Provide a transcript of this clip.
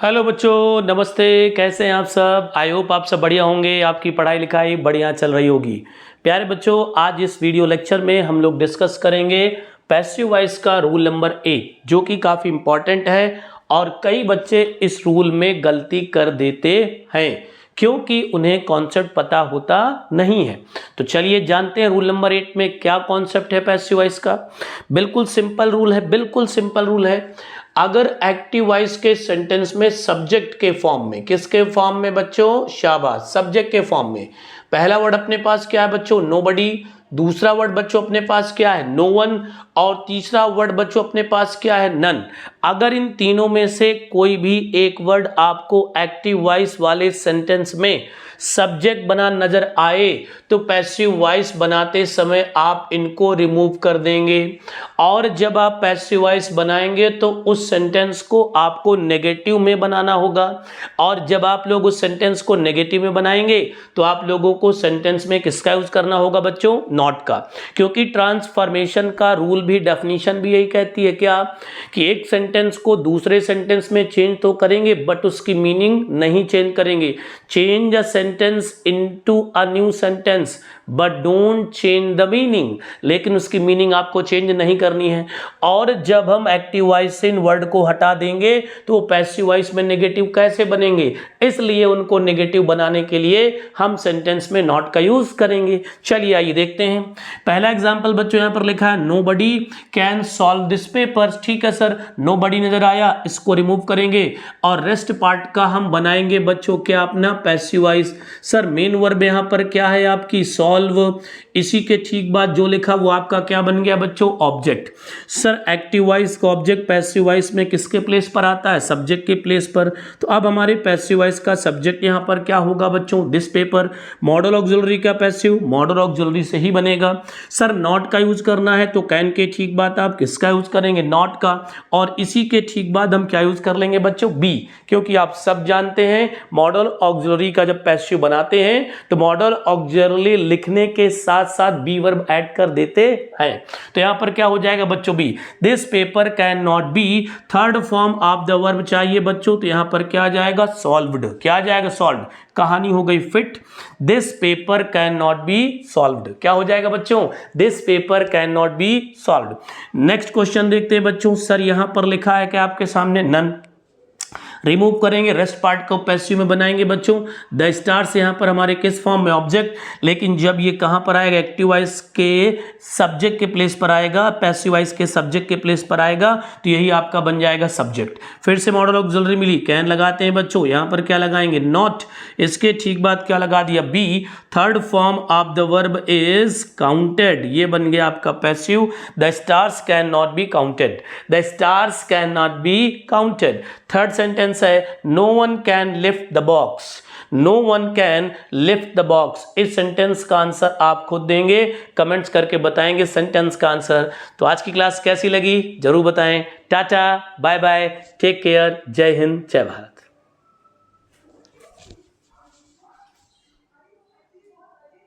Hello बच्चों, नमस्ते। कैसे हैं आप सब? आई होप आप सब बढ़िया होंगे, आपकी पढ़ाई लिखाई बढ़िया चल रही होगी। प्यारे बच्चों, आज इस वीडियो लेक्चर में हम लोग डिस्कस करेंगे पैसिव वॉइस का रूल नंबर 8, जो कि काफ़ी इंपॉर्टेंट है और कई बच्चे इस रूल में गलती कर देते हैं क्योंकि उन्हें कॉन्सेप्ट पता होता नहीं है। तो चलिए जानते हैं रूल नंबर 8 में क्या कॉन्सेप्ट है पैसिव वॉइस का। बिल्कुल सिंपल रूल है, बिल्कुल सिंपल रूल है। अगर एक्टिव वॉइस के सेंटेंस में सब्जेक्ट के फॉर्म में, किसके फॉर्म में बच्चों? शाबाश, सब्जेक्ट के फॉर्म में पहला वर्ड अपने पास क्या है बच्चों? नोबडी। दूसरा वर्ड बच्चों अपने पास क्या है? No one. और तीसरा वर्ड बच्चों अपने पास क्या है? नन। अगर इन तीनों में से कोई भी एक वर्ड आपको एक्टिव वॉइस वाले सेंटेंस में सब्जेक्ट बना नजर आए तो पैसिव वॉइस बनाते समय आप इनको रिमूव कर देंगे। और जब आप पैसिव वॉइस बनाएंगे तो उस सेंटेंस को आपको नेगेटिव में बनाना होगा। और जब आप लोग उस सेंटेंस को नेगेटिव में बनाएंगे तो आप लोगों को सेंटेंस में किसका यूज करना होगा बच्चों? नॉट का। क्योंकि ट्रांसफॉर्मेशन का रूल भी, डेफिनेशन भी यही कहती है क्या, कि एक सेंटेंस को दूसरे सेंटेंस में चेंज तो करेंगे बट उसकी मीनिंग नहीं चेंज करेंगे। Change a sentence into a new sentence but don't change the meaning. लेकिन उसकी मीनिंग आपको चेंज नहीं करनी है। और जब हम एक्टिव वॉइस से इन वर्ड को हटा देंगे तो वो पैसिव वॉइस में नेगेटिव कैसे बनेंगे? इसलिए उनको नेगेटिव बनाने के लिए हम सेंटेंस में नॉट का यूज करेंगे। चलिए आइए देखते हैं। पहला एग्जांपल बच्चों यहां पर लिखा है nobody can solve this paper. ठीक है सर, नोबडी नजर आया, इसको रिमूव करेंगे और रेस्ट पार्ट का हम बनाएंगे बच्चों क्या? अपना passive voice. Sir main verb यहां पर क्या है? आपकी सॉल्व। इसी के ठीक बाद जो लिखा वो आपका क्या बन गया बच्चों? ऑब्जेक्ट। सर एक्टिव वॉइस का ऑब्जेक्ट पैसिव वॉइस में किसके प्लेस पर आता है? सब्जेक्ट के प्लेस पर। तो अब हमारे पैसिव वॉइस का सब्जेक्ट यहां पर क्या होगा बच्चों? This paper. मॉडल ऑक्सिलरी का पैसिव मॉडल ऑक्सिलरी से ही बनेगा। सर नॉट का यूज करना है तो कैन के ठीक बाद आप किसका यूज करेंगे? नॉट का। और इसी के ठीक बाद हम क्या यूज कर लेंगे बच्चों? बी। क्योंकि आप सब जानते हैं मॉडल ऑक्सिलरी का जब पैसिव बनाते हैं तो मॉडल ऑक्सिलरी लिखने के साथ साथ बी वर्ब ऐड कर देते हैं। तो यहां पर क्या हो जाएगा बच्चों? Be. This paper can not be. Third form of the verb चाहिए बच्चों, तो यहां पर क्या आ जाएगा? सॉल्व्ड। क्या आ जाएगा? सॉल्व्ड। कहानी हो गई fit. This paper can not B solved. क्या हो जाएगा बच्चों? This paper can not B solved. Next question देखते हैं बच्चों। सर यहां पर लिखा है क्या आपके सामने? नन। रिमूव करेंगे, रेस्ट पार्ट को पैसिव में बनाएंगे बच्चों। द स्टार्स यहां पर हमारे किस फॉर्म में? ऑब्जेक्ट। लेकिन जब ये कहां पर आएगा? एक्टिव वॉइस के सब्जेक्ट के प्लेस पर आएगा, पैसिव वॉइस के सब्जेक्ट के प्लेस पर आएगा, तो यही आपका बन जाएगा सब्जेक्ट। फिर से मॉडल ऑक्सिलरी मिली, कैन लगाते हैं बच्चों। यहां पर क्या लगाएंगे? नॉट। इसके ठीक बाद क्या लगा दिया? B. Third form of the verb is counted. ये बन गया आपका passive. The stars can not be counted. The stars can not be counted. Third sentence है no one can lift the box. No one can lift the box. इस sentence का answer आप खुद देंगे, कमेंट्स करके बताएंगे सेंटेंस का answer. तो आज की क्लास कैसी लगी जरूर बताएं। Tata, bye bye, take care, जय हिंद, जय भारत।